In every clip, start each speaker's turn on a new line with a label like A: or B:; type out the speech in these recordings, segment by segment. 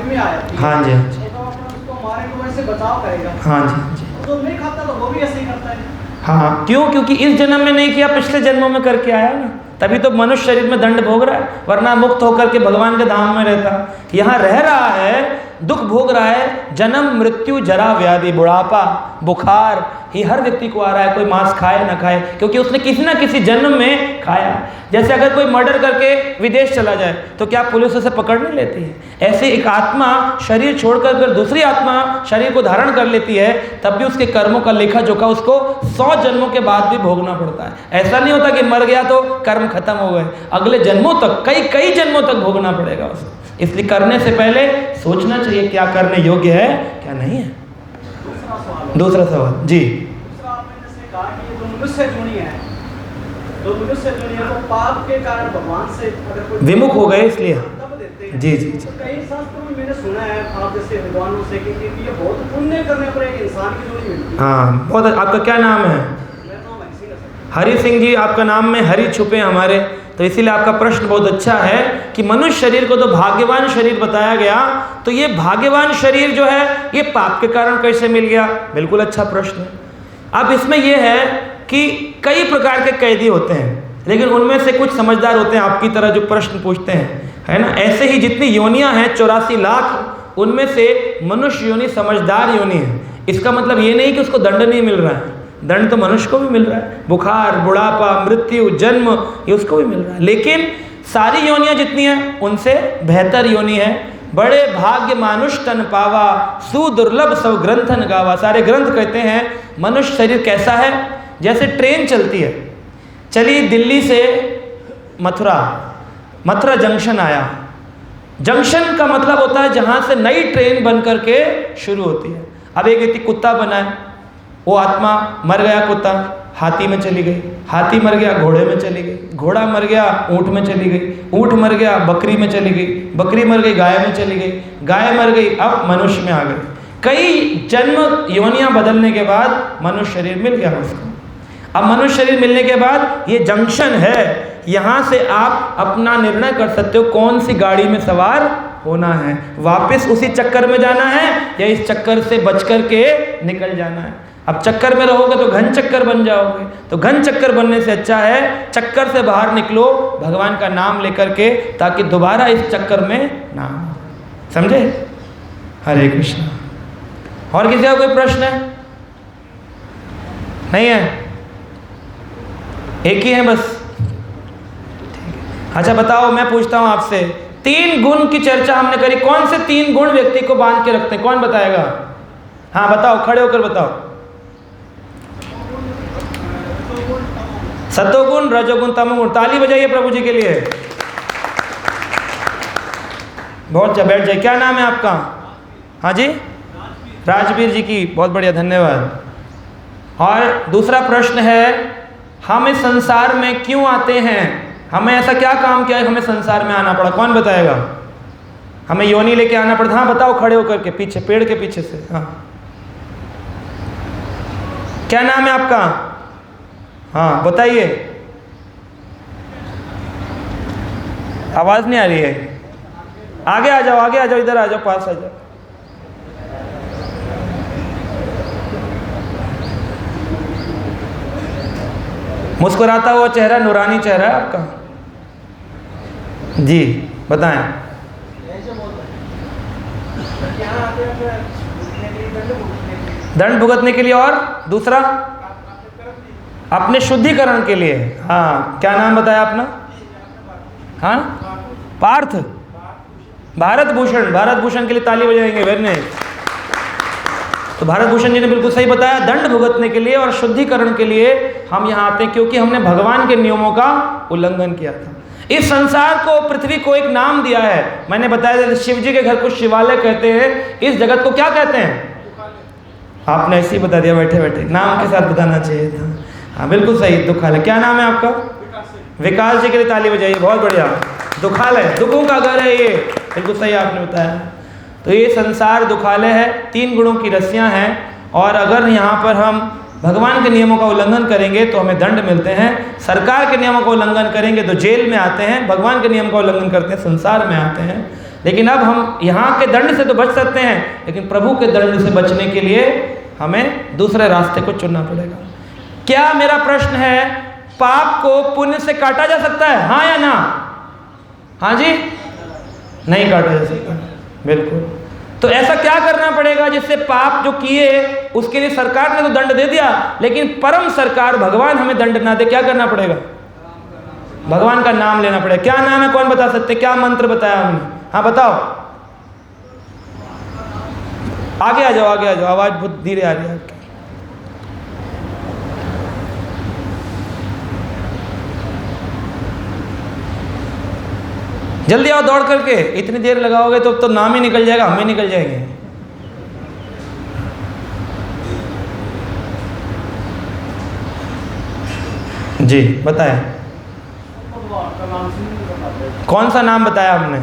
A: शरीर में आया,
B: हाँ जी, हाँ जी,
A: तो अपन उसको मारेंगे, वो ऐसे बचाव करेगा।
B: हाँ जी, हाँ जी,
A: तो जो नहीं खाता तो वो भी ऐसे ही करता है।
B: हाँ। क्यों? क्योंकि इस जन्म में नहीं किया, पिछले जन्मों में करके आया ना, तभी तो मनुष्य शरीर में दंड भोग रहा है, वरना मुक्त होकर के भगवान के धाम में रहता। यहाँ रह रहा है, दुख भोग रहा है, जन्म मृत्यु जरा व्याधि बुढ़ापा बुखार, ये हर व्यक्ति को आ रहा है, कोई मांस खाए ना खाए, क्योंकि उसने किसी ना किसी जन्म में खाया। जैसे अगर कोई मर्डर करके विदेश चला जाए तो क्या पुलिस उसे पकड़ नहीं लेती है? ऐसे एक आत्मा शरीर छोड़कर अगर दूसरी आत्मा शरीर को धारण कर लेती है, तब भी उसके कर्मों का लेखा जोखा उसको 100 जन्मों के बाद भी भोगना पड़ता है। ऐसा नहीं होता कि मर गया तो कर्म खत्म हो गए, अगले जन्मों तक, कई जन्मों तक भोगना पड़ेगा उसको। इसलिए करने से पहले सोचना चाहिए क्या करने योग्य है, क्या नहीं है। दूसरा सवाल जी।
A: दूसरा आपने जैसे कहा कि ये जो मनुष्य जोनी है, तो मनुष्य जोनी है वो पाप के कारण भगवान से अगर कोई
B: विमुख हो गए, इसलिए
A: तब देते हैं।
B: जी जी जी।
A: तो कई शास्त्रों में मैंने सुना है आप जैसे विद्वानों से कि ये बहुत पुण्य करने पर एक इंसान की जोनी मिलती है।
B: हाँ, बहुत। आपका क्या नाम है?
A: मेरा नाम हरि सिंह है।
B: हरि सिंह जी, आपका नाम में हरि छुपे हमारे, तो इसीलिए आपका प्रश्न बहुत अच्छा है कि मनुष्य शरीर को तो भाग्यवान शरीर बताया गया, तो ये भाग्यवान शरीर जो है ये पाप के कारण कैसे मिल गया? बिल्कुल अच्छा प्रश्न है। अब इसमें यह है कि कई प्रकार के कैदी होते हैं, लेकिन उनमें से कुछ समझदार होते हैं, आपकी तरह जो प्रश्न पूछते हैं, है ना। ऐसे ही जितनी योनियां हैं 84 लाख, उनमें से मनुष्य योनि समझदार योनि है। इसका मतलब ये नहीं कि उसको दंड नहीं मिल रहा है, दंड तो मनुष्य को भी मिल रहा है, बुखार बुढ़ापा मृत्यु जन्म ये उसको भी मिल रहा है। लेकिन सारी योनियां जितनी हैं उनसे बेहतर योनि है। बड़े भाग्य मानुष तन पावा, सुदुर्लभ सब ग्रंथन गावा। सारे ग्रंथ कहते हैं मनुष्य शरीर कैसा है, जैसे ट्रेन चलती है, चली दिल्ली से मथुरा जंक्शन आया। जंक्शन का मतलब होता है जहाँ से नई ट्रेन बन करके शुरू होती है। अब एक व्यक्ति कुत्ता बना है, वो आत्मा मर गया, कुत्ता हाथी में चली गई, हाथी मर गया घोड़े में चली गई, घोड़ा मर गया ऊँट में चली गई, ऊँट मर गया बकरी में चली गई, बकरी मर गई गाय में चली गई, गाय मर गई अब मनुष्य में आ गई। कई जन्म योनियां बदलने के बाद मनुष्य शरीर मिल गया उसको। अब मनुष्य शरीर मिलने के बाद ये जंक्शन है, यहाँ से आप अपना निर्णय कर सकते हो कौन सी गाड़ी में सवार होना है, वापस उसी चक्कर में जाना है या इस चक्कर से बच कर के निकल जाना है। अब चक्कर में रहोगे तो घन चक्कर बन जाओगे, तो घन चक्कर बनने से अच्छा है चक्कर से बाहर निकलो भगवान का नाम लेकर के, ताकि दोबारा इस चक्कर में ना हो। समझे? हरे कृष्ण। और किसी का कोई प्रश्न है? नहीं है? एक ही है बस? अच्छा बताओ, मैं पूछता हूं आपसे, 3 गुण की चर्चा हमने करी, कौन से 3 गुण व्यक्ति को बांध के रखते हैं? कौन बताएगा? हाँ बताओ, खड़े होकर बताओ। सतोगुण रजोगुण तमोगुण। ताली बजाइए प्रभु जी के लिए। बहुत अच्छा, बैठ जाइए। क्या नाम है आपका? हाँ जी, राजवीर जी की, बहुत बढ़िया, धन्यवाद। और दूसरा प्रश्न है, हम इस संसार में क्यों आते हैं? हमें ऐसा क्या काम किया है हमें संसार में आना पड़ा? कौन बताएगा? हमें योनि लेके आना पड़ता? हाँ बताओ, खड़े होकर के, पीछे पेड़ के पीछे से। हाँ, क्या नाम है आपका? हाँ बताइए। आवाज नहीं आ रही है। आगे आ जाओ, आगे आ जाओ, इधर आ जाओ, पास आ जाओ। मुस्कुराता हुआ चेहरा, नूरानी चेहरा है आपका। जी बताएं। दंड भुगतने के लिए, और दूसरा अपने शुद्धिकरण के लिए। हाँ, क्या नाम बताया अपना? हाँ, पार्थ। भारत भूषण, भारत भूषण के लिए ताली बजाएंगे। Very nice. तो भारत भूषण जी ने बिल्कुल सही बताया, दंड भुगतने के लिए और शुद्धिकरण के लिए हम यहाँ आते हैं, क्योंकि हमने भगवान के नियमों का उल्लंघन किया था। इस संसार को, पृथ्वी को एक नाम दिया है, मैंने बताया था, शिव जी के घर को शिवालय कहते हैं। इस जगत को क्या कहते हैं? आपने ऐसे ही बता दिया बैठे बैठे, नाम के साथ बताना चाहिए था। हाँ बिल्कुल सही, दुखालय। क्या नाम है आपका? विकास जी के लिए ताली बजाइए, बहुत बढ़िया। दुखालय, दुखों का घर है ये, बिल्कुल सही आपने बताया। तो ये संसार दुखालय है, 3 गुणों की रस्सियाँ हैं, और अगर यहाँ पर हम भगवान के नियमों का उल्लंघन करेंगे तो हमें दंड मिलते हैं, सरकार के नियमों का उल्लंघन करेंगे तो जेल में आते हैं, भगवान के नियम का उल्लंघन करते हैं संसार में आते हैं। लेकिन अब हम यहाँ के दंड से तो बच सकते हैं, लेकिन प्रभु के दंड से बचने के लिए हमें दूसरे रास्ते को चुनना पड़ेगा। क्या, मेरा प्रश्न है, पाप को पुण्य से काटा जा सकता है, हाँ या ना? हाँ जी, नहीं काटा जा सकता, बिल्कुल। तो ऐसा क्या करना पड़ेगा जिससे पाप जो किए उसके लिए सरकार ने तो दंड दे दिया, लेकिन परम सरकार भगवान हमें दंड ना दे? क्या करना पड़ेगा? भगवान का नाम लेना पड़ेगा। क्या नाम है, कौन बता सकते? क्या मंत्र बताया हमने? हाँ बताओ, आगे आ जाओ, आगे आ जाओ, आवाज बहुत धीरे आ रही है आपकी। जल्दी आओ दौड़ करके, इतनी देर लगाओगे तो नाम ही निकल जाएगा, हम ही निकल जाएंगे। जी बताएं, कौन सा नाम बताया हमने?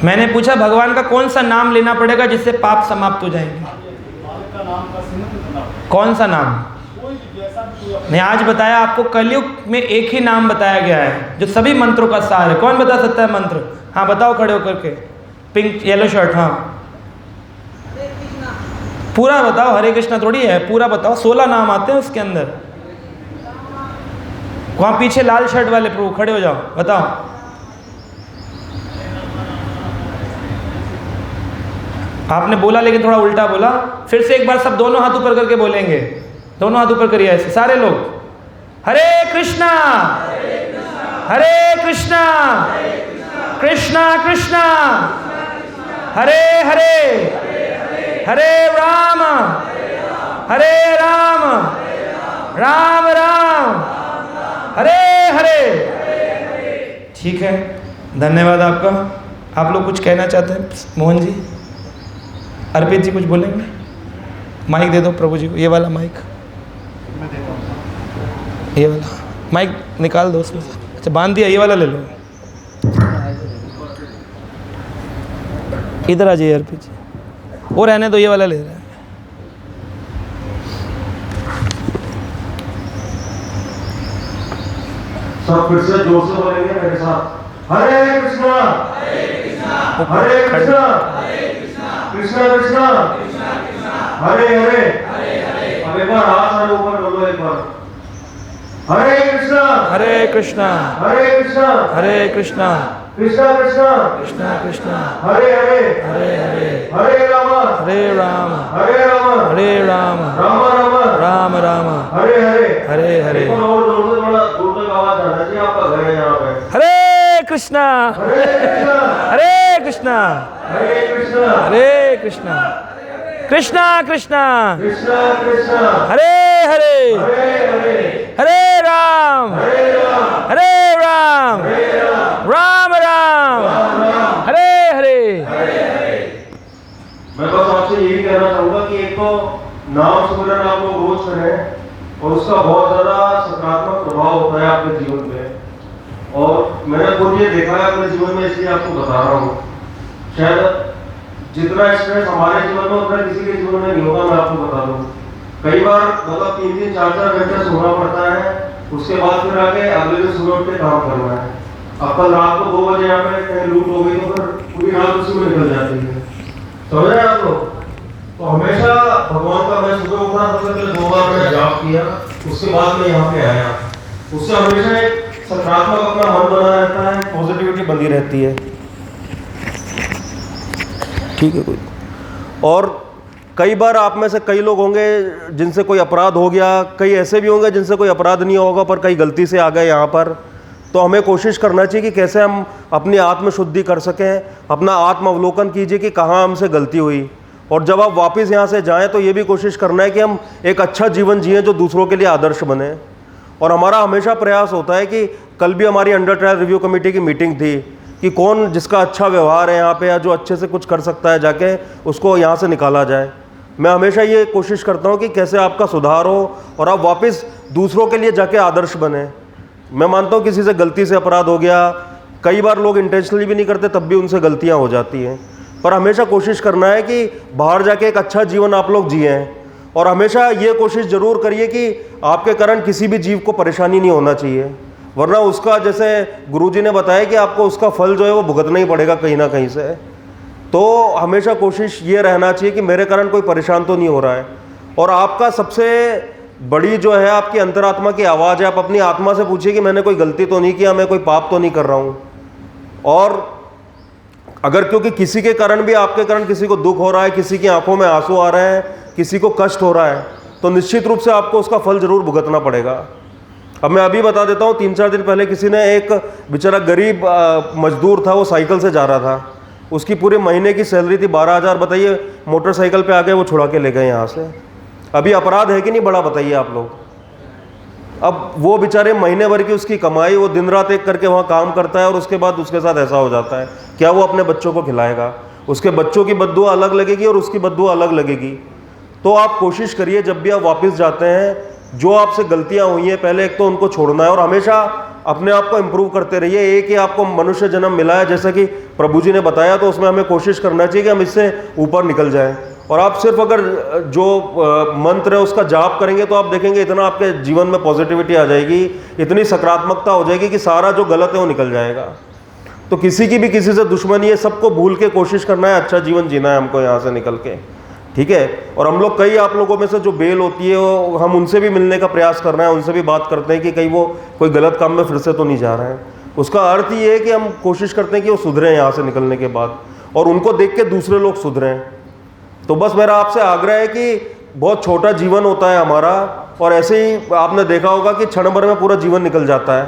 B: मैंने पूछा भगवान का कौन सा नाम लेना पड़ेगा जिससे पाप समाप्त हो जाएंगे? कौन सा नाम? नहीं, आज बताया आपको, कलयुग में एक ही नाम बताया गया है जो सभी मंत्रों का सार है। कौन बता सकता है मंत्र? हाँ बताओ खड़े होकर के, पिंक येलो शर्ट, हाँ पूरा बताओ। हरे कृष्णा थोड़ी है, पूरा बताओ। 16 नाम आते हैं उसके अंदर। वहाँ पीछे लाल शर्ट वाले प्रभु खड़े हो जाओ, बताओ। आपने बोला लेकिन थोड़ा उल्टा बोला। फिर से एक बार सब दोनों हाथ ऊपर करके बोलेंगे, दोनों हाथ ऊपर करिए ऐसे सारे लोग। हरे कृष्णा हरे कृष्णा कृष्णा कृष्णा हरे हरे हरे राम राम राम हरे हरे। ठीक है, धन्यवाद आपका। आप लोग कुछ कहना चाहते हैं? मोहन जी, अर्पित जी कुछ बोलेंगे? माइक दे दो प्रभु जी को, ये वाला माइक, ये वाला माइक निकाल दो उसमें से। अच्छा बांध दिया, ये वाला ले लो। इधर आ जाइए अर्पित जी, वो रहने दो, ये वाला ले रहे हैं।
C: सब फिर से जोर से बोलेंगे मेरे साथ, हरे कृष्णा हरे कृष्णा कृष्णा कृष्णा हरे हरे। अब एक बार हाथ सारे ऊपर बोलो, एक बार हरे कृष्णा
B: हरे कृष्णा
C: हरे कृष्णा
B: हरे कृष्णा
C: कृष्णा कृष्णा
B: कृष्णा कृष्णा
C: हरे हरे
B: हरे हरे
C: हरे राम
B: हरे राम
C: हरे राम
B: हरे राम
C: राम राम
B: राम राम
C: हरे हरे
B: हरे हरे।
C: एक बार और जोर से, थोड़ा दूर तक आवाज आना चाहिए, आपका घर है यहाँ पे।
B: हरे कृष्णा
C: हरे कृष्णा
B: हरे कृष्णा
C: हरे कृष्णा
B: हरे कृष्णा कृष्णा कृष्णा
C: कृष्णा कृष्णा
B: हरे हरे
C: हरे हरे
B: हरे राम राम राम हरे हरे।
C: मैं बस आपसे यही कहना चाहूंगा कि एक तो नाम सुमिरन आप लोग रोज करें और उसका बहुत ज्यादा सकारात्मक प्रभाव होता है आपके जीवन पे। और मैंने खुद ये देखा है अपने जीवन में, इसलिए आपको बता रहा हूँ। शायद जितना स्ट्रेस हमारे जीवन में उतना किसी के जीवन में नहीं होगा, मैं आपको बता दूं। कई बार मतलब 3-3, 4-4 घंटे सोना पड़ता है, उसके बाद फिर आके अगले दिन सुबह उठ के काम करना है। अब कल रात को 2 बजे यहाँ पे कहीं लूट हो गई तो फिर पूरी रात उसी में निकल जाती है, समझ रहे हैं आप लोग? तो हमेशा भगवान का, मैं सुबह उठा सबसे पहले 2 बार मैंने जाप किया, उसके बाद मैं यहाँ पे आया। उससे हमेशा एक सकारात्मक अपना मन बना रहता है, पॉजिटिविटी बनी रहती है। ठीक है कोई। और कई बार आप में से कई लोग होंगे जिनसे कोई अपराध हो गया, कई ऐसे भी होंगे जिनसे कोई अपराध नहीं होगा पर कई गलती से आ गए यहाँ पर। तो हमें कोशिश करना चाहिए कि कैसे हम अपनी आत्म शुद्धि कर सकें, अपना आत्म अवलोकन कीजिए कि कहाँ हमसे गलती हुई। और जब आप वापस यहाँ से जाएं तो ये भी कोशिश करना है कि हम एक अच्छा जीवन जिएं जो दूसरों के लिए आदर्श बने। और हमारा हमेशा प्रयास होता है कि कल भी हमारी अंडर ट्रायल रिव्यू कमेटी की मीटिंग थी कि कौन जिसका अच्छा व्यवहार है यहाँ पे या जो अच्छे से कुछ कर सकता है, जाके उसको यहाँ से निकाला जाए। मैं हमेशा ये कोशिश करता हूँ कि कैसे आपका सुधार हो और आप वापस दूसरों के लिए जाके आदर्श बने। मैं मानता हूँ किसी से गलती से अपराध हो गया, कई बार लोग इंटेंशनली भी नहीं करते तब भी उनसे गलतियाँ हो जाती हैं, पर हमेशा कोशिश करना है कि बाहर जाके एक अच्छा जीवन आप लोग जिएँ। और हमेशा ये कोशिश ज़रूर करिए कि आपके कारण किसी भी जीव को परेशानी नहीं होना चाहिए। वरना उसका, जैसे गुरुजी ने बताया कि आपको उसका फल जो है वो भुगतना ही पड़ेगा कहीं ना कहीं से। तो हमेशा कोशिश ये रहना चाहिए कि मेरे कारण कोई परेशान तो नहीं हो रहा है। और आपका सबसे बड़ी जो है आपकी अंतरात्मा की आवाज़ है, आप अपनी आत्मा से पूछिए कि मैंने कोई गलती तो नहीं किया, मैं कोई पाप तो नहीं कर रहा हूँ। और अगर क्योंकि किसी के कारण भी, आपके कारण किसी को दुख हो रहा है, किसी की आंखों में आंसू आ रहे हैं, किसी को कष्ट हो रहा है, तो निश्चित रूप से आपको उसका फल जरूर भुगतना पड़ेगा। अब मैं अभी बता देता हूँ, 3-4 दिन पहले किसी ने, एक बेचारा गरीब मजदूर था, वो साइकिल से जा रहा था, उसकी पूरे महीने की सैलरी थी 12,000। बताइए, मोटरसाइकिल पे आ गए, वो छुड़ा के ले गए यहाँ से। अभी अपराध है कि नहीं बड़ा, बताइए आप लोग। अब वो बेचारे महीने भर की उसकी कमाई, वो दिन रात एक करके वहाँ काम करता है, और उसके बाद उसके साथ ऐसा हो जाता है। क्या वो अपने बच्चों को खिलाएगा? उसके बच्चों की बद्दुआ अलग लगेगी और उसकी बद्दुआ अलग लगेगी। तो आप कोशिश करिए, जब भी आप वापस जाते हैं, जो आपसे गलतियाँ हुई हैं, पहले एक तो उनको छोड़ना है, और हमेशा अपने आप को इम्प्रूव करते रहिए। एक ही आपको मनुष्य जन्म मिला है, जैसा कि प्रभु जी ने बताया, तो उसमें हमें कोशिश करना चाहिए कि हम इससे ऊपर निकल जाएं। और आप सिर्फ अगर जो मंत्र है उसका जाप करेंगे, तो आप देखेंगे इतना आपके जीवन में पॉजिटिविटी आ जाएगी, इतनी सकारात्मकता हो जाएगी कि सारा जो गलत है वो निकल जाएगा। तो किसी की भी किसी से दुश्मनी है, सबको भूल के कोशिश करना है, अच्छा जीवन जीना है हमको यहाँ से निकल के, ठीक है। और हम लोग, कई आप लोगों में से जो बेल होती है, वो हम उनसे भी मिलने का प्रयास कर रहे हैं, उनसे भी बात करते हैं कि कहीं वो कोई गलत काम में फिर से तो नहीं जा रहे हैं। उसका अर्थ ये है कि हम कोशिश करते हैं कि वो सुधरें यहाँ से निकलने के बाद, और उनको देख के दूसरे लोग सुधरें। तो बस मेरा आपसे आग्रह है कि बहुत छोटा जीवन होता है हमारा, और ऐसे ही आपने देखा होगा कि क्षण भर में पूरा जीवन निकल जाता है।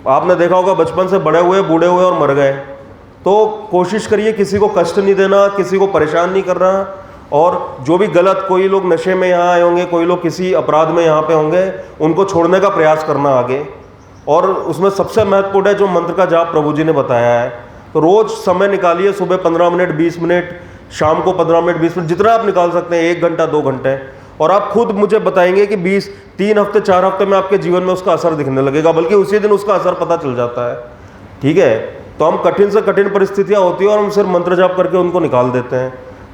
C: आपने देखा होगा बचपन से बड़े हुए, बूढ़े हुए और मर गए। तो कोशिश करिए किसी को कष्ट नहीं देना, किसी को परेशान नहीं करना। और जो भी गलत, कोई लोग नशे में यहाँ आए होंगे, कोई लोग किसी अपराध में यहाँ पे होंगे, उनको छोड़ने का प्रयास करना आगे। और उसमें सबसे महत्वपूर्ण है जो मंत्र का जाप प्रभु जी ने बताया है। तो रोज़ समय निकालिए, सुबह 15 मिनट, 20 मिनट, शाम को 15 मिनट, 20 मिनट, जितना आप निकाल सकते हैं, 1 घंटा, 2 घंटे। और आप खुद मुझे बताएंगे कि 3 हफ्ते, 4 हफ्ते में आपके जीवन में उसका असर दिखने लगेगा, बल्कि उसी दिन उसका असर पता चल जाता है, ठीक है। तो हम कठिन से कठिन परिस्थितियाँ होती है और हम सिर्फ मंत्र जाप करके उनको निकाल देते हैं।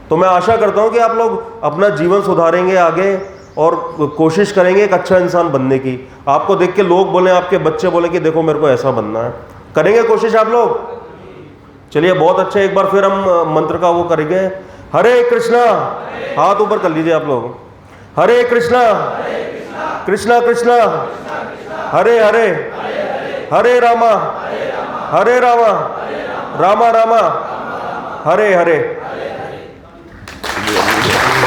C: तो मैं आशा करता हूँ कि आप लोग अपना जीवन सुधारेंगे आगे, और कोशिश करेंगे एक अच्छा इंसान बनने की। आपको देख के लोग बोले, आपके बच्चे बोले कि देखो मेरे को ऐसा बनना है। करेंगे कोशिश आप लोग? चलिए, बहुत अच्छा। एक बार फिर हम मंत्र का वो करेंगे। हरे कृष्णा, हाथ ऊपर कर लीजिए आप लोग। हरे कृष्णा कृष्णा कृष्णा हरे हरे, हरे रामा रामा रामा हरे हरे।